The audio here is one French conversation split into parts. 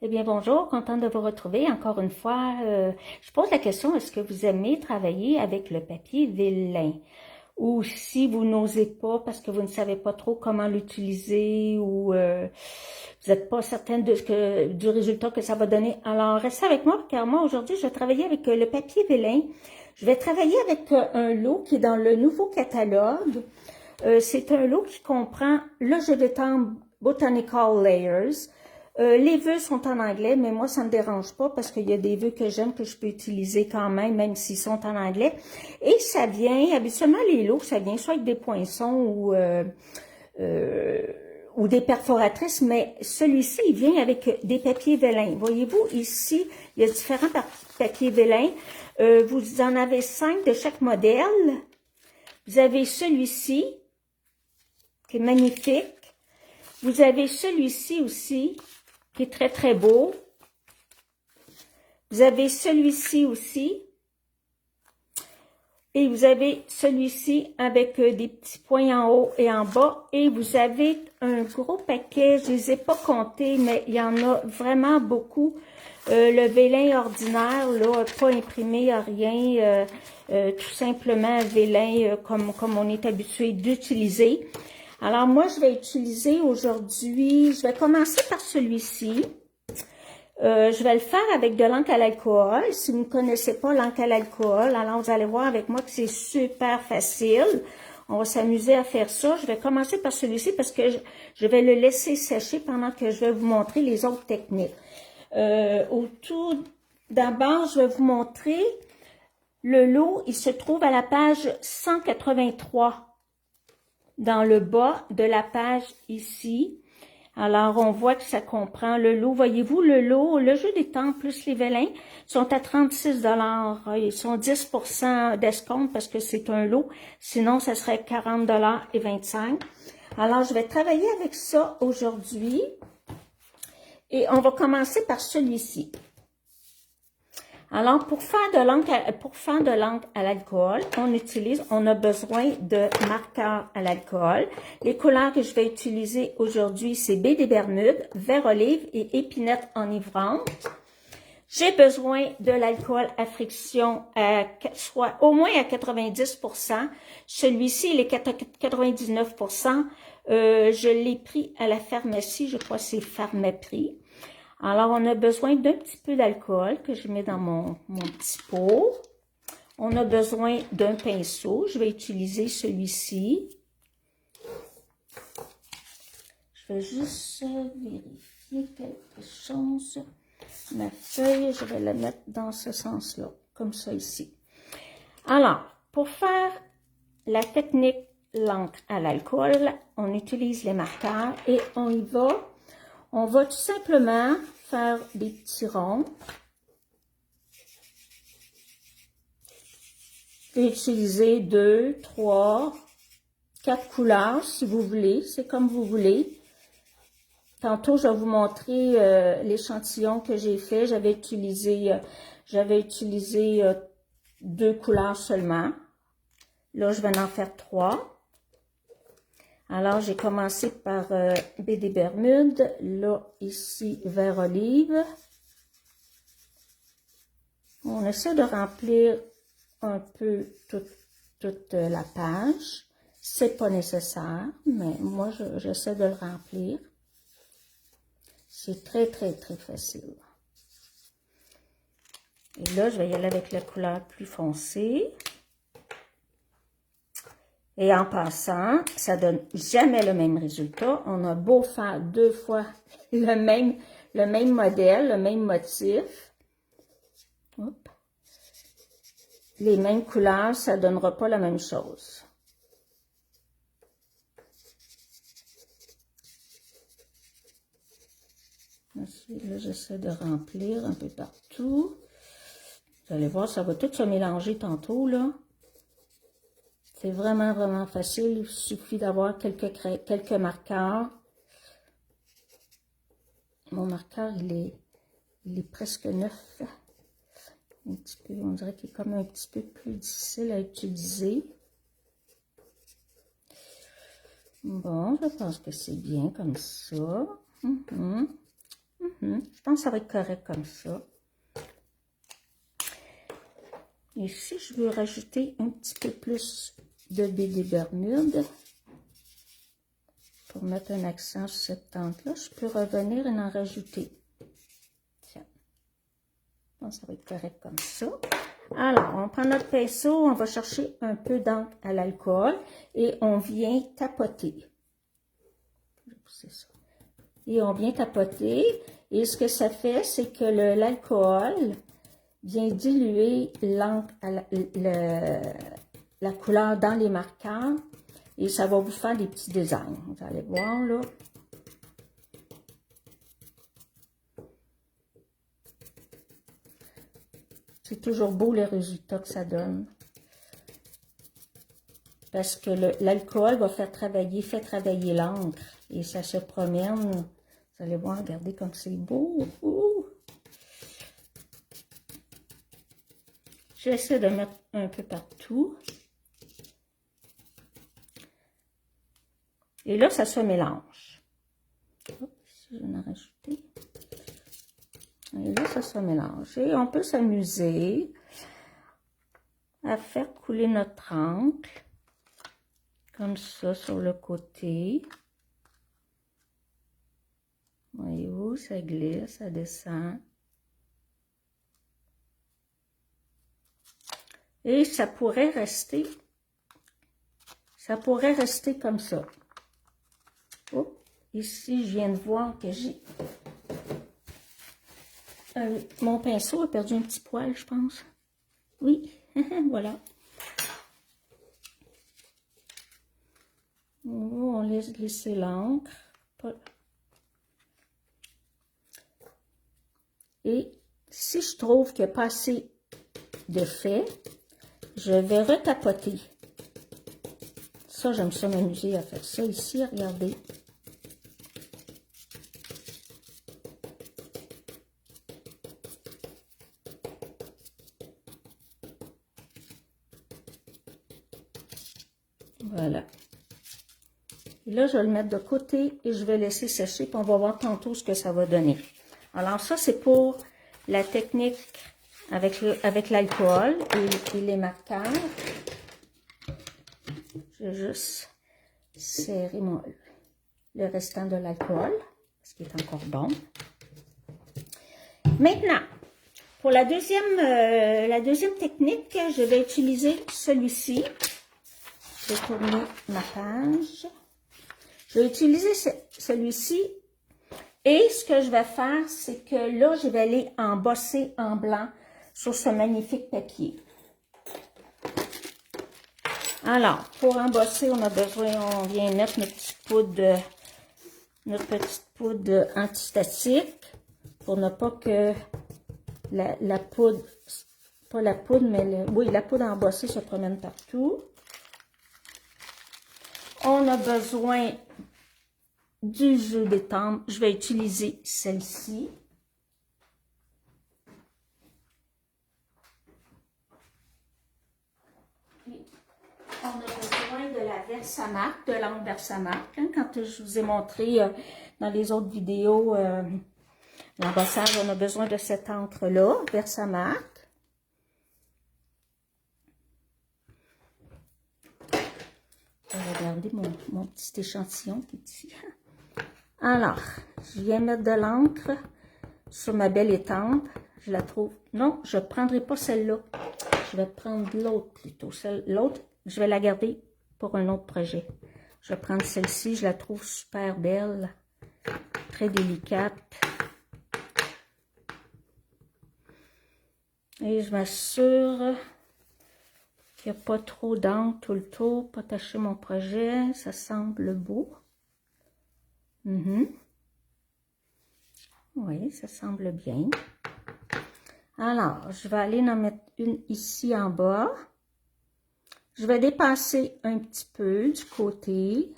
Eh bien, bonjour, contente de vous retrouver encore une fois. Je pose la question, est-ce que vous aimez travailler avec le papier Vélin? Ou si vous n'osez pas parce que vous ne savez pas trop comment l'utiliser ou vous n'êtes pas certaine du résultat que ça va donner. Alors, restez avec moi car moi, aujourd'hui, je vais travailler avec le papier Vélin. Je vais travailler avec un lot qui est dans le nouveau catalogue. C'est un lot qui comprend le jeu de temps Botanical Layers. Les vœux sont en anglais, mais moi, ça ne me dérange pas parce qu'il y a des vœux que j'aime que je peux utiliser quand même s'ils sont en anglais. Et ça vient, habituellement, les lots, ça vient soit avec des poinçons ou des perforatrices, mais celui-ci, il vient avec des papiers vélins. Voyez-vous, ici, il y a différents papiers vélins. Vous en avez 5 de chaque modèle. Vous avez celui-ci, qui est magnifique. Vous avez celui-ci aussi, qui est très, très beau. Vous avez celui-ci aussi. Et vous avez celui-ci avec des petits points en haut et en bas. Et vous avez un gros paquet, je ne les ai pas comptés, mais il y en a vraiment beaucoup. Le vélin ordinaire, là, pas imprimé, rien. Tout simplement un vélin comme on est habitué d'utiliser. Alors, moi, je vais utiliser aujourd'hui, je vais commencer par celui-ci. Je vais le faire avec de l'encre à l'alcool. Si vous ne connaissez pas l'encre à l'alcool, alors vous allez voir avec moi que c'est super facile. On va s'amuser à faire ça. Je vais commencer par celui-ci parce que je vais le laisser sécher pendant que je vais vous montrer les autres techniques. Au tout d'abord, je vais vous montrer le lot. Il se trouve à la page 183. Dans le bas de la page ici. Alors, on voit que ça comprend le lot. Voyez-vous, le lot, le jeu des temps plus les vélins sont à 36 $. Ils sont 10% d'escompte parce que c'est un lot. Sinon, ça serait 40 et 25. Alors, je vais travailler avec ça aujourd'hui. Et on va commencer par celui-ci. Alors, pour faire de l'encre à l'alcool, on a besoin de marqueurs à l'alcool. Les couleurs que je vais utiliser aujourd'hui, c'est baie des Bermudes, vert olive et épinette enivrante. J'ai besoin de l'alcool à friction, soit au moins à 90%. Celui-ci, il est 99%. Je l'ai pris à la pharmacie, je crois que c'est Pharmaprix. Alors, on a besoin d'un petit peu d'alcool que je mets dans mon petit pot. On a besoin d'un pinceau. Je vais utiliser celui-ci. Je vais juste vérifier quelque chose. Ma feuille, je vais la mettre dans ce sens-là, comme ça ici. Alors, pour faire la technique l'encre à l'alcool, on utilise les marqueurs et on y va. On va tout simplement faire des petits ronds et utiliser 2, 3, 4 couleurs si vous voulez. C'est comme vous voulez. Tantôt, je vais vous montrer l'échantillon que j'ai fait. J'avais utilisé 2 couleurs seulement. Là, je vais en faire 3. Alors, j'ai commencé par baie des Bermudes. Là, ici, vert olive. On essaie de remplir un peu toute la page. C'est pas nécessaire, mais moi, j'essaie de le remplir. C'est très, très, très facile. Et là, je vais y aller avec la couleur plus foncée. Et en passant, ça donne jamais le même résultat. On a beau faire 2 fois le même modèle, le même motif. Hop. Les mêmes couleurs, ça ne donnera pas la même chose. Là, j'essaie de remplir un peu partout. Vous allez voir, ça va tout se mélanger tantôt, là. C'est vraiment, vraiment facile. Il suffit d'avoir quelques marqueurs. Mon marqueur, il est presque neuf. Un petit peu, on dirait qu'il est comme un petit peu plus difficile à utiliser. Bon, je pense que c'est bien comme ça. Je pense que ça va être correct comme ça. Ici, je veux rajouter un petit peu plus de baie des Bermudes. Pour mettre un accent sur cette tente-là, je peux revenir et en rajouter. Tiens. Je pense que ça va être correct comme ça. Alors, on prend notre pinceau, on va chercher un peu d'encre à l'alcool et on vient tapoter. Je vais pousser ça. Et on vient tapoter. Et ce que ça fait, c'est que l'alcool vient diluer l'encre, la couleur dans les marqueurs. Et ça va vous faire des petits designs. Vous allez voir, là. C'est toujours beau les résultats que ça donne. Parce que l'alcool va fait travailler l'encre. Et ça se promène. Vous allez voir, regardez comme c'est beau. J'essaie de mettre un peu partout. Et là, ça se mélange. Hop, ici, je vais en rajouter. Et là, ça se mélange. Et on peut s'amuser à faire couler notre encre. Comme ça, sur le côté. Voyez-vous, ça glisse, ça descend. Et ça pourrait rester comme ça. Oh, ici, je viens de voir que j'ai... mon pinceau a perdu un petit poil, je pense. Oui, voilà. On laisse glisser l'encre. Et si je trouve qu'il n'y a pas assez d'effet, je vais retapoter. Ça, j'aime ça m'amuser à faire ça ici, regardez. Voilà. Et là, je vais le mettre de côté et je vais laisser sécher, puis on va voir tantôt ce que ça va donner. Alors ça, c'est pour la technique avec l'alcool et les marqueurs. Je vais juste serrer le restant de l'alcool, parce qu'il est encore bon. Maintenant, pour la deuxième technique, je vais utiliser celui-ci. Je vais tourner ma page. Je vais utiliser celui-ci. Et ce que je vais faire, c'est que là, je vais aller embosser en blanc sur ce magnifique papier. Alors, pour embosser, on vient mettre notre petite poudre antistatique pour ne pas que la poudre, pas la poudre, mais la poudre embossée se promène partout. On a besoin du jeu d'étampe. Je vais utiliser celle-ci. On a besoin de la Versamark, de l'encre Versamark. Quand je vous ai montré dans les autres vidéos l'embossage, on a besoin de cette encre-là, Versamark. Regardez mon petit échantillon qui est ici. Alors, je viens mettre de l'encre sur ma belle étampe. Je la trouve... Non, je ne prendrai pas celle-là. Je vais prendre l'autre plutôt. L'autre, je vais la garder pour un autre projet. Je vais prendre celle-ci. Je la trouve super belle. Très délicate. Et je m'assure qu'il n'y a pas trop d'encre tout le tour. Pas tacher mon projet. Ça semble beau. Oui, ça semble bien. Alors, je vais aller en mettre une ici en bas. Je vais dépasser un petit peu du côté.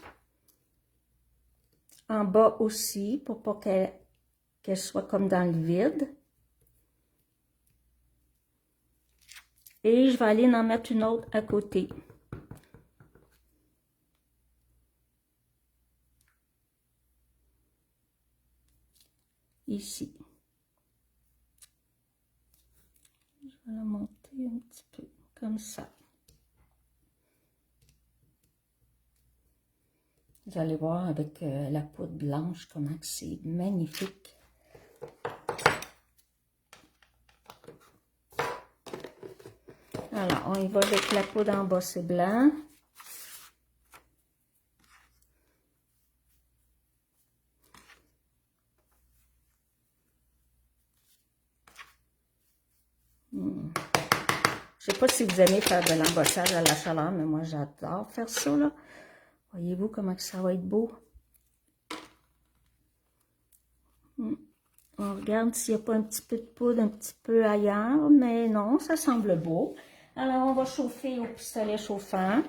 En bas aussi, pour pas qu'elle soit comme dans le vide. Et je vais aller en mettre une autre à côté. ici. Je vais la monter un petit peu, comme ça. Vous allez voir avec la poudre blanche comment c'est magnifique. Alors, on y va avec la poudre embossée blanc. Je ne sais pas si vous aimez faire de l'embossage à la chaleur, mais moi j'adore faire ça, là. Voyez-vous comment que ça va être beau? On regarde s'il n'y a pas un petit peu de poudre un petit peu ailleurs, mais non, ça semble beau. Alors, on va chauffer au pistolet chauffant.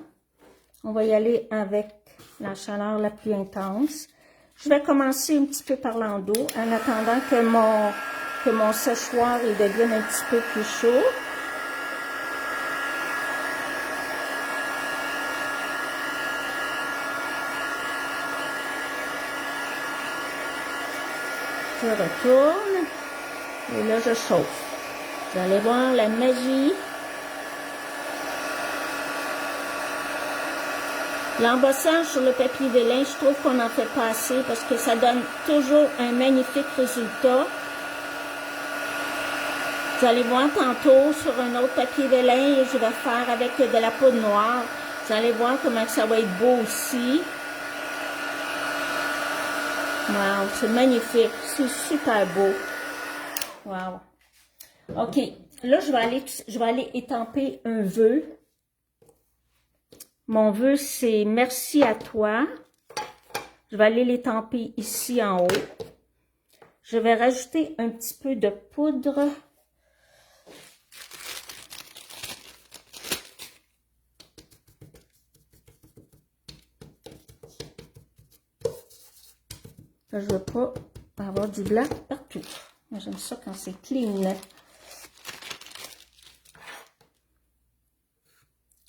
On va y aller avec la chaleur la plus intense. Je vais commencer un petit peu par l'en dos, en attendant que mon séchoir il devienne un petit peu plus chaud. Je retourne et là je chauffe. Vous allez voir la magie. L'embossage sur le papier vélin, je trouve qu'on n'en fait pas assez parce que ça donne toujours un magnifique résultat. Vous allez voir tantôt sur un autre papier vélin, je vais faire avec de la poudre noire. Vous allez voir comment ça va être beau aussi. Wow, c'est magnifique, c'est super beau. Wow. OK, là je vais aller étamper un vœu. Mon vœu c'est merci à toi. Je vais aller l'étamper ici en haut. Je vais rajouter un petit peu de poudre. Je ne veux pas avoir du blanc partout. Moi, j'aime ça quand c'est clean.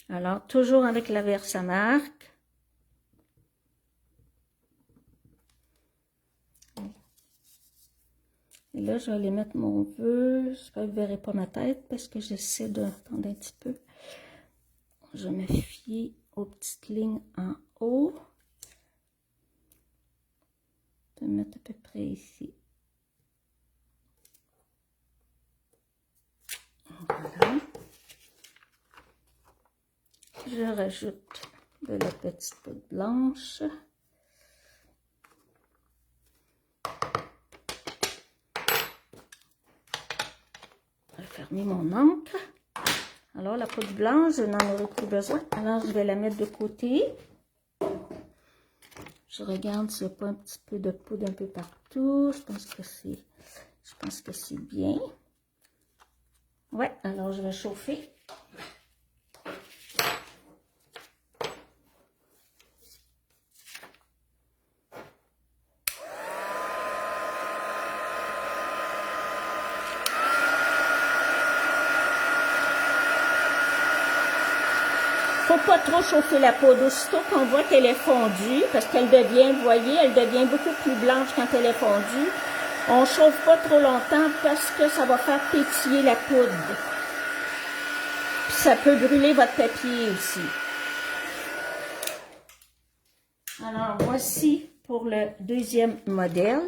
Alors, toujours avec la Versamark. Et là, je vais aller mettre mon vœu. J'espère que vous ne verrez pas ma tête parce que j'essaie de attendre un petit peu. Je me fie aux petites lignes en haut. Je vais mettre à peu près ici. Voilà. Je rajoute de la petite poudre blanche. Je vais fermer mon encre. Alors, la poudre blanche, je n'en aurai plus besoin. Alors, je vais la mettre de côté. Je regarde s'il n'y a pas un petit peu de poudre un peu partout. Je pense que c'est bien. Ouais, alors je vais chauffer. Faut pas trop chauffer la poudre. Aussitôt qu'on voit qu'elle est fondue, parce qu'elle devient, vous voyez, elle devient beaucoup plus blanche quand elle est fondue. On chauffe pas trop longtemps parce que ça va faire pétiller la poudre. Puis ça peut brûler votre papier aussi. Alors, voici pour le deuxième modèle.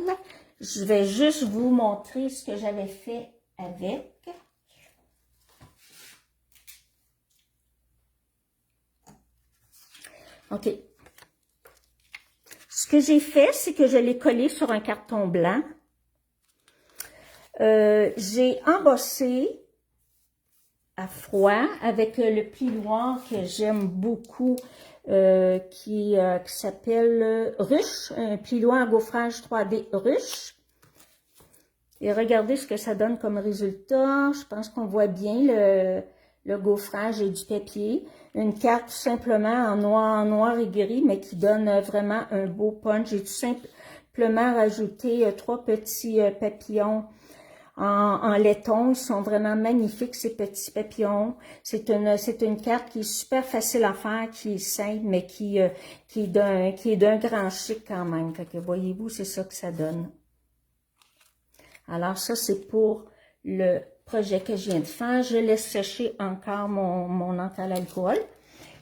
Je vais juste vous montrer ce que j'avais fait avec. OK. Ce que j'ai fait, c'est que je l'ai collé sur un carton blanc. J'ai embossé à froid avec le plioir que j'aime beaucoup, qui s'appelle Ruche, un plioir à gaufrage 3D Ruche. Et regardez ce que ça donne comme résultat. Je pense qu'on voit bien le gaufrage et du papier. Une carte tout simplement en noir et gris, mais qui donne vraiment un beau punch. J'ai tout simplement rajouté 3 petits papillons en laiton. Ils sont vraiment magnifiques, ces petits papillons. C'est une carte qui est super facile à faire, qui est simple, mais qui est d'un grand chic quand même. Fait que voyez-vous, c'est ça que ça donne. Alors ça, c'est pour le projet que je viens de faire. Je laisse sécher encore mon encre à l'alcool.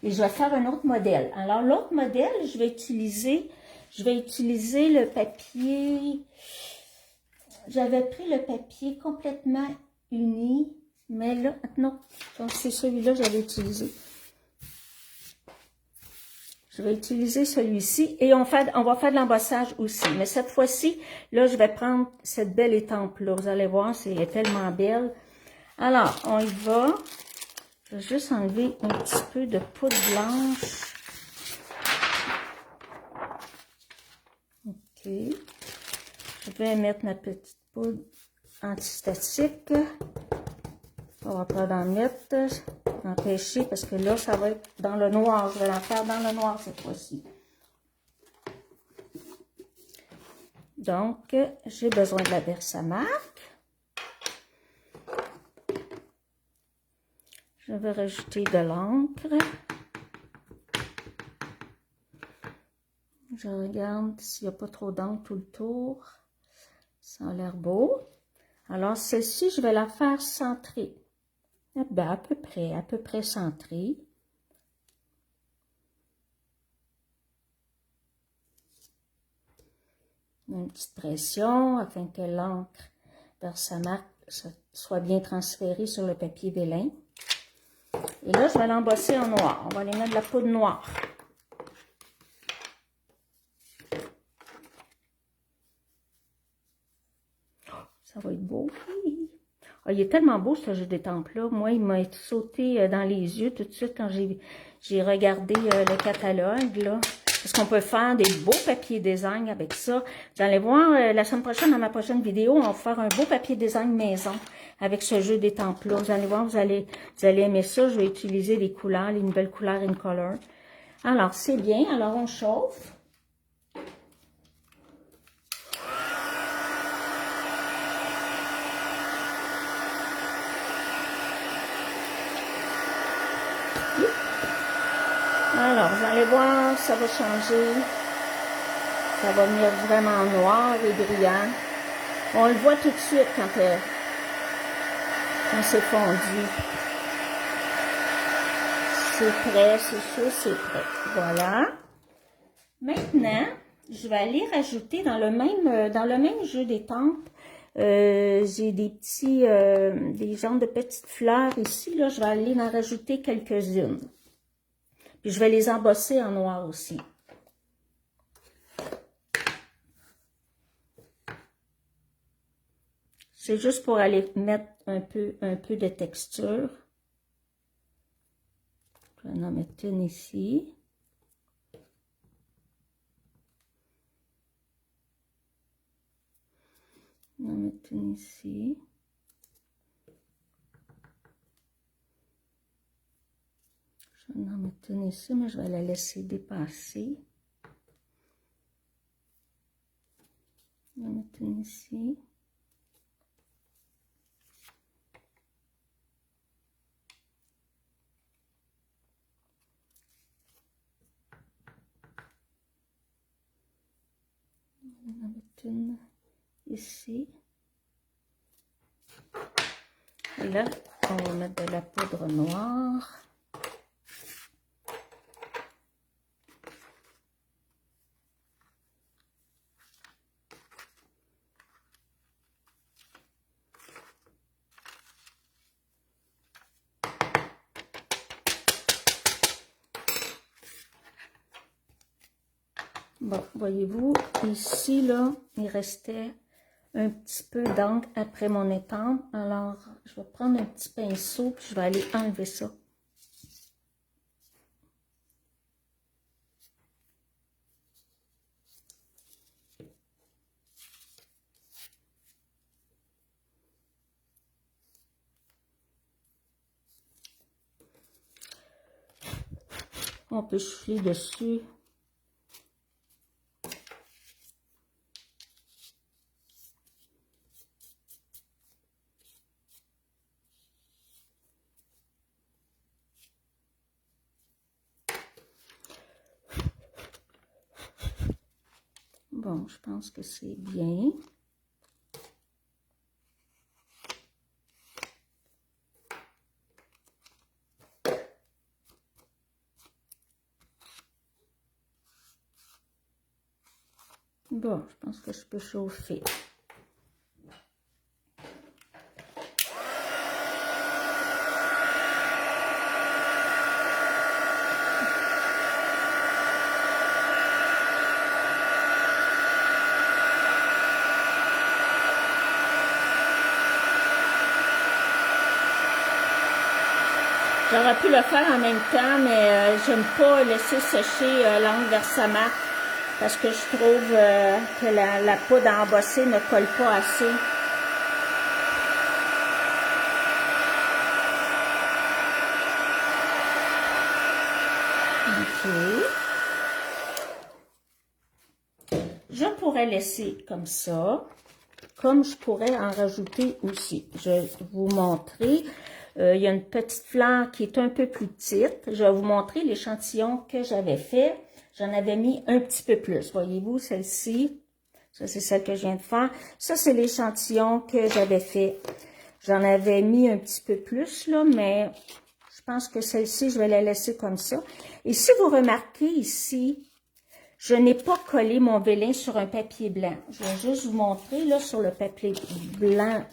Et je vais faire un autre modèle. Alors, l'autre modèle, je vais utiliser le papier. J'avais pris le papier complètement uni, mais là, non, c'est celui-là que j'avais utilisé. Je vais utiliser celui-ci et on va faire de l'embossage aussi. Mais cette fois-ci, là, je vais prendre cette belle étampe-là. Vous allez voir, elle est tellement belle. Alors, on y va. Je vais juste enlever un petit peu de poudre blanche. OK. Je vais mettre ma petite poudre antistatique. On va pas en mettre, empêcher, parce que là, ça va être dans le noir. Je vais la faire dans le noir cette fois-ci. Donc, j'ai besoin de la Versamark. Je vais rajouter de l'encre. Je regarde s'il n'y a pas trop d'encre tout le tour. Ça a l'air beau. Alors, celle-ci, je vais la faire centrer. Ben, à peu près centrée. Une petite pression afin que l'encre Versamark soit bien transférée sur le papier vélin. Et là, je vais l'embosser en noir. On va aller mettre de la poudre noire. Ça va être beau. Oh, il est tellement beau ce jeu d'étampe-là. Moi, il m'a sauté dans les yeux tout de suite quand j'ai regardé le catalogue, là. Parce qu'on peut faire des beaux papiers design avec ça. Vous allez voir, la semaine prochaine, dans ma prochaine vidéo, on va faire un beau papier design maison avec ce jeu d'étampe-là. Vous allez voir, vous allez aimer ça. Je vais utiliser les couleurs, les nouvelles couleurs in color. Alors, c'est bien. Alors, on chauffe. Alors, vous allez voir, ça va changer. Ça va venir vraiment noir et brillant. On le voit tout de suite quand c'est fondu. C'est prêt, c'est chaud, c'est prêt. Voilà. Maintenant, je vais aller rajouter dans le même jeu d'étampe. J'ai des genres de petites fleurs ici. Là, je vais aller en rajouter quelques-unes. Puis je vais les embosser en noir aussi. C'est juste pour aller mettre un peu de texture. Je vais en mettre une ici. Je vais en mettre une ici. Je vais en mettre une ici, mais je vais la laisser dépasser. Je vais en mettre une ici. Je vais en mettre une ici. Et là, on va mettre de la poudre noire. Bon, voyez-vous, ici, là, il restait un petit peu d'encre après mon étampe. Alors, je vais prendre un petit pinceau, puis je vais aller enlever ça. On peut souffler dessus. Bon, je pense que c'est bien. Bon, je pense que je peux chauffer. J'aurais pu le faire en même temps, mais j'aime pas laisser sécher l'angle versement parce que je trouve que la poudre embossée ne colle pas assez. OK. Je pourrais laisser comme ça, comme je pourrais en rajouter aussi. Je vais vous montrer. Il y a une petite fleur qui est un peu plus petite. Je vais vous montrer l'échantillon que j'avais fait. J'en avais mis un petit peu plus. Voyez-vous, celle-ci. Ça, c'est celle que je viens de faire. Ça, c'est l'échantillon que j'avais fait. J'en avais mis un petit peu plus, là, mais je pense que celle-ci, je vais la laisser comme ça. Et si vous remarquez ici, je n'ai pas collé mon vélin sur un papier blanc. Je vais juste vous montrer, là, sur le papier blanc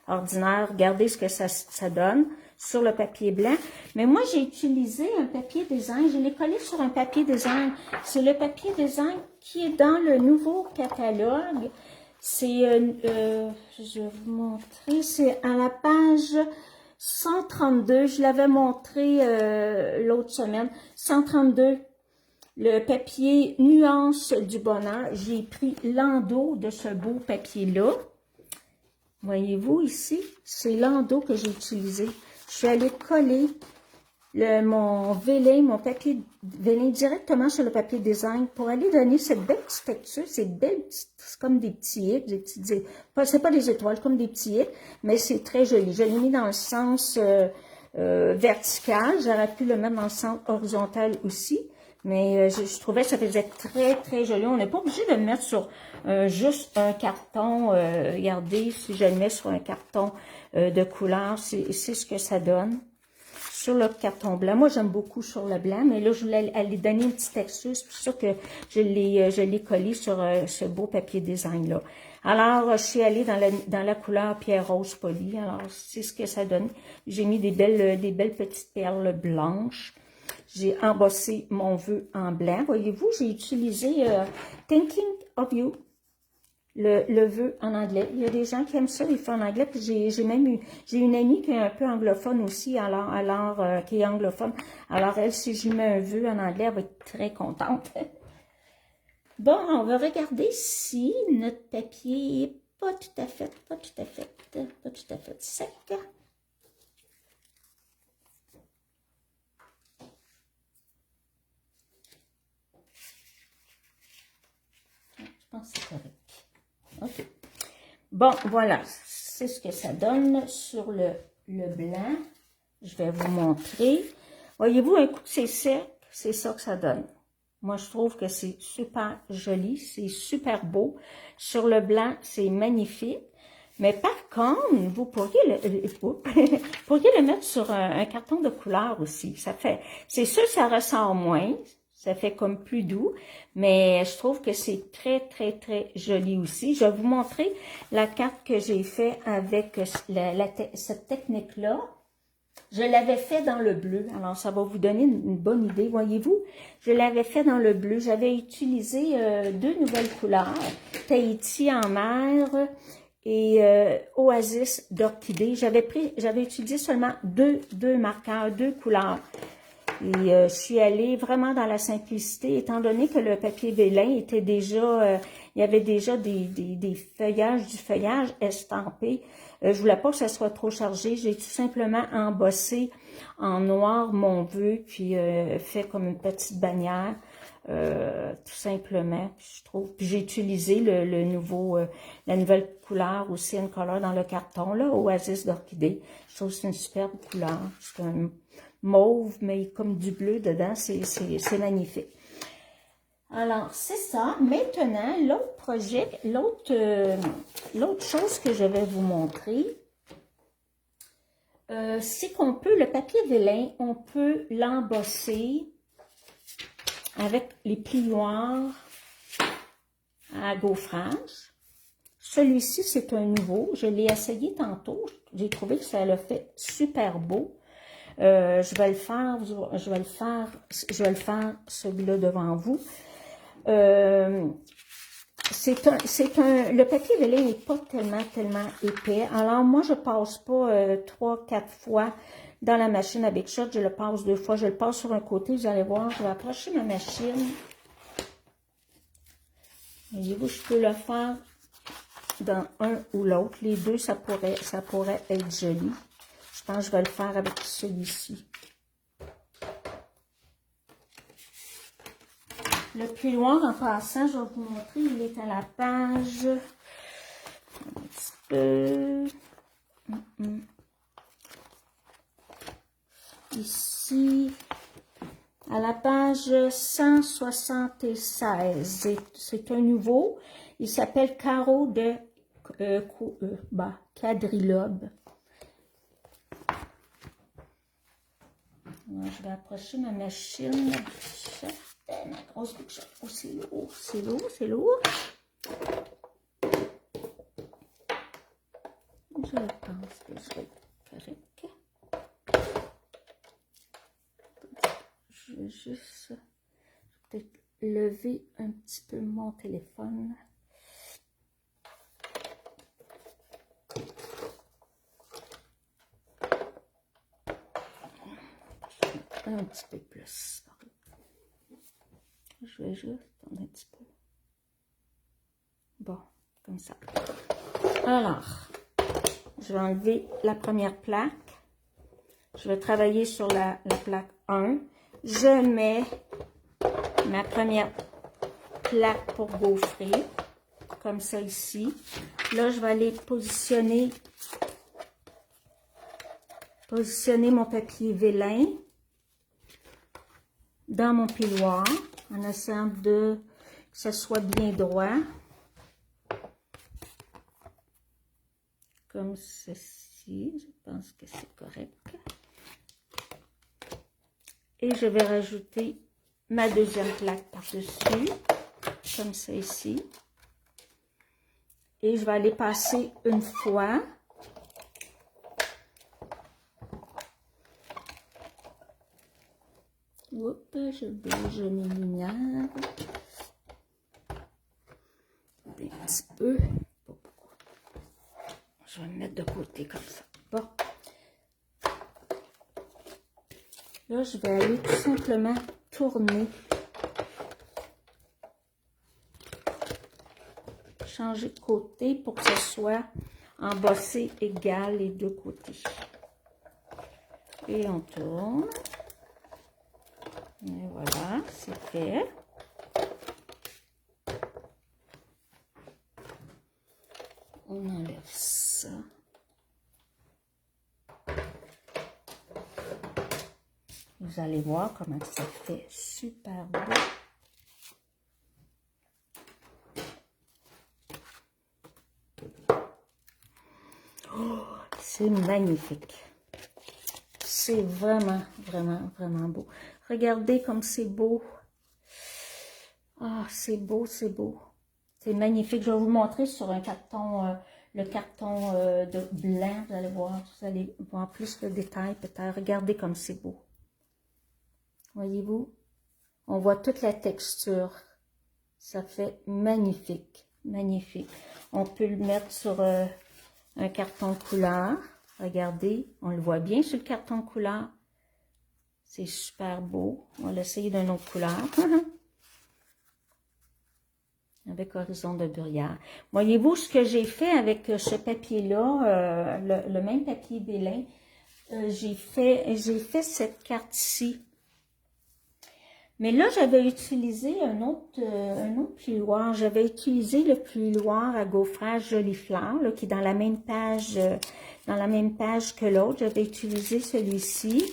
ordinaire, regardez ce que ça donne sur le papier blanc. Mais moi, j'ai utilisé un papier design. Je l'ai collé sur un papier design. C'est le papier design qui est dans le nouveau catalogue. C'est, je vais vous montrer, c'est à la page 132. Je l'avais montré l'autre semaine. 132. Le papier Nuance du Bonheur. J'ai pris l'endos de ce beau papier-là. Voyez-vous ici, c'est l'endos que j'ai utilisé. Je suis allée coller mon vélin, mon papier vélin directement sur le papier design pour aller donner cette belle petite texture. C'est belle, c'est comme des petits hits, des petites, c'est pas des étoiles, comme des petits hits, mais c'est très joli. Je l'ai mis dans le sens vertical. J'aurais pu le mettre dans le sens horizontal aussi. Mais je trouvais que ça faisait très, très joli. On n'est pas obligé de le mettre sur juste un carton. Regardez, si je le mets sur un carton de couleur, c'est ce que ça donne. Sur le carton blanc. Moi, j'aime beaucoup sur le blanc, mais là, je voulais aller donner une petite texture. C'est pour ça que je l'ai collé sur ce beau papier design-là. Alors, je suis allée dans la couleur pierre rose polie. Alors, c'est ce que ça donne. J'ai mis des belles petites perles blanches. J'ai embossé mon vœu en blanc. Voyez-vous, j'ai utilisé Thinking of You, le vœu en anglais. Il y a des gens qui aiment ça, les feux en anglais. Puis j'ai une amie qui est un peu anglophone aussi, alors qui est anglophone. Alors elle, si je mets un vœu en anglais, elle va être très contente. Bon, on va regarder si notre papier n'est pas tout à fait sec. Je pense que c'est correct. OK. Bon, voilà. C'est ce que ça donne sur le blanc. Je vais vous montrer. Voyez-vous, un coup que c'est sec, c'est ça que ça donne. Moi, je trouve que c'est super joli. C'est super beau. Sur le blanc, c'est magnifique. Mais par contre, vous pourriez le mettre sur un carton de couleur aussi. C'est sûr, ça ressort moins. Ça fait comme plus doux, mais je trouve que c'est très, très, très joli aussi. Je vais vous montrer la carte que j'ai fait avec cette technique-là. Je l'avais fait dans le bleu, alors ça va vous donner une bonne idée, voyez-vous. Je l'avais fait dans le bleu. J'avais utilisé deux nouvelles couleurs, Tahiti en mer et Oasis d'orchidée. J'avais utilisé seulement deux marqueurs, deux couleurs. Et je suis allée vraiment dans la simplicité, étant donné que le papier vélin était déjà, il y avait déjà du feuillage estampé. Je voulais pas que ça soit trop chargé. J'ai tout simplement embossé en noir mon vœu, puis fait comme une petite bannière, tout simplement. Puis je trouve. Puis j'ai utilisé la nouvelle couleur aussi, une couleur dans le carton, là, Oasis d'orchidée. Je trouve que c'est une superbe couleur. C'est un mauve, mais comme du bleu dedans, c'est magnifique. Alors, c'est ça. Maintenant, l'autre projet, l'autre chose que je vais vous montrer, c'est qu'on peut, le papier vélin, on peut l'embosser avec les plioirs à gaufrage. Celui-ci, c'est un nouveau. Je l'ai essayé tantôt. J'ai trouvé que ça l'a fait super beau. Je vais le faire celui-là devant vous. Le papier vélin n'est pas tellement épais. Alors, moi, je passe pas 3-4 fois dans la machine à Big Shot. Je le passe 2 fois. Je le passe sur un côté. Vous allez voir, je vais approcher ma machine. Voyez-vous, je peux le faire dans un ou l'autre. Les deux, ça pourrait être joli. Je pense que je vais le faire avec celui-ci. Le plioir, en passant, je vais vous montrer, il est à la page... Un petit peu... Ici, à la page 176. C'est un nouveau. Il s'appelle Carreau de quadrilobe. Alors, je vais approcher ma machine. Ma grosse bouchette. Oh, c'est lourd, c'est lourd, c'est lourd. Je pense que je vais être correct. Je vais juste peut-être lever un petit peu mon téléphone. Un petit peu plus. Je vais juste attendre un petit peu. Bon, comme ça. Alors, je vais enlever la première plaque. Je vais travailler sur la plaque 1. Je mets ma première plaque pour gaufrer, comme ça ici. Là, je vais aller positionner mon papier vélin dans mon piloir, en essayant que ça soit bien droit. Comme ceci, je pense que c'est correct. Et je vais rajouter ma deuxième plaque par-dessus, comme ça ici. Et je vais aller passer une fois. Oups, je bouge mes lumières. Un petit peu. Je vais me mettre de côté comme ça. Bon. Là, je vais aller tout simplement tourner. Changer de côté pour que ce soit embossé égal les deux côtés. Et on tourne. Et voilà, c'est fait. On enlève ça. Vous allez voir comment ça fait super beau. Oh, c'est magnifique. C'est vraiment beau. Regardez comme c'est beau. Ah, c'est beau, c'est beau. C'est magnifique. Je vais vous montrer sur un carton, le carton de blanc. Vous allez voir plus de détails peut-être. Regardez comme c'est beau. Voyez-vous? On voit toute la texture. Ça fait magnifique. Magnifique. On peut le mettre sur un carton couleur. Regardez, on le voit bien sur le carton couleur. C'est super beau. On va l'essayer d'une autre couleur. Avec horizon de bruyère. Voyez-vous ce que j'ai fait avec ce papier-là, le même papier vélin. J'ai fait cette carte-ci. Mais là, j'avais utilisé un autre plioir. J'avais utilisé le plioir à gaufrage Jolie Fleur, là, qui est dans la même page que l'autre. J'avais utilisé celui-ci.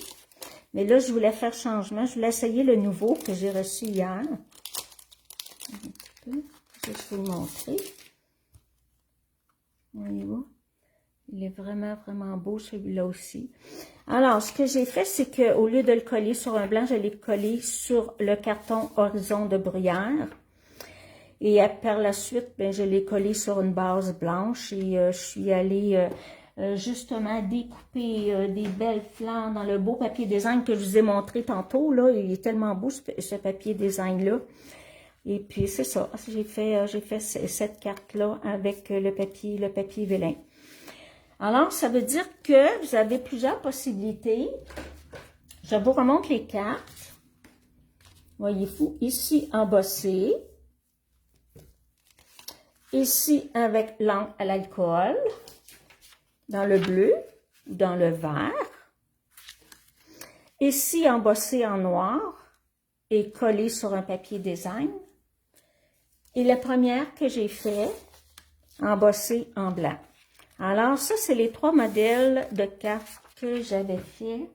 Mais là, je voulais faire changement. Je voulais essayer le nouveau que j'ai reçu hier. Un petit peu. Je vais vous montrer. Voyez-vous? Il est vraiment beau, celui-là aussi. Alors, ce que j'ai fait, c'est qu'au lieu de le coller sur un blanc, je l'ai collé sur le carton horizon de bruyère. Et par la suite, ben, je l'ai collé sur une base blanche et je suis allée justement découper des belles fleurs dans le beau papier design que je vous ai montré tantôt. Là, il est tellement beau ce papier design-là. Et puis c'est ça, j'ai fait cette carte-là avec le papier vélin. Alors, ça veut dire que vous avez plusieurs possibilités. Je vous remonte les cartes. Voyez-vous, ici embossé. Ici avec l'encre à l'alcool. Dans le bleu ou dans le vert. Ici embossé en noir et collé sur un papier design. Et la première que j'ai fait, embossée en blanc. Alors, ça, c'est les 3 modèles de cartes que j'avais fait.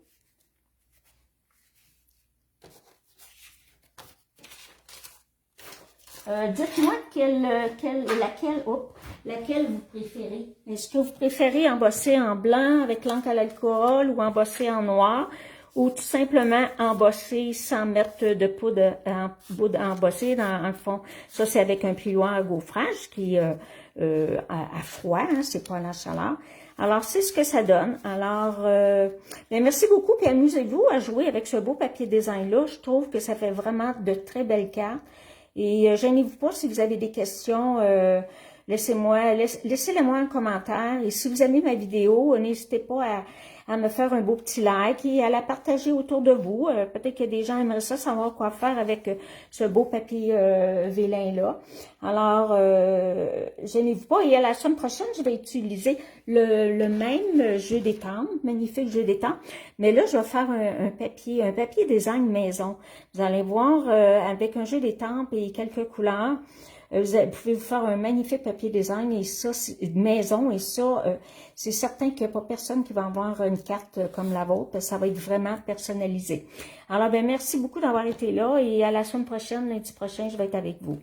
Dites-moi laquelle vous préférez. Est-ce que vous préférez embosser en blanc avec l'encre à l'alcool ou embosser en noir? Ou tout simplement embosser sans mettre de poudre embossée dans le fond. Ça, c'est avec un plioir à gaufrage qui est à froid, hein, c'est pas à la chaleur. Alors, c'est ce que ça donne. Alors, bien, merci beaucoup, puis amusez-vous à jouer avec ce beau papier design-là. Je trouve que ça fait vraiment de très belles cartes. Et gênez-vous pas si vous avez des questions, laissez-les-moi en commentaire. Et si vous aimez ma vidéo, n'hésitez pas à me faire un beau petit like et à la partager autour de vous. Peut-être que des gens aimeraient ça, savoir quoi faire avec ce beau papier vélin-là. Alors, gênez-vous pas. Et à la semaine prochaine, je vais utiliser le même jeu d'étampe, magnifique jeu d'étampe. Mais là, je vais faire un papier design maison. Vous allez voir, avec un jeu d'étampe et quelques couleurs, vous pouvez vous faire un magnifique papier design et ça, c'est maison et ça, c'est certain qu'il n'y a pas personne qui va avoir une carte comme la vôtre. Ça va être vraiment personnalisé. Alors, ben merci beaucoup d'avoir été là et à la semaine prochaine, lundi prochain, je vais être avec vous.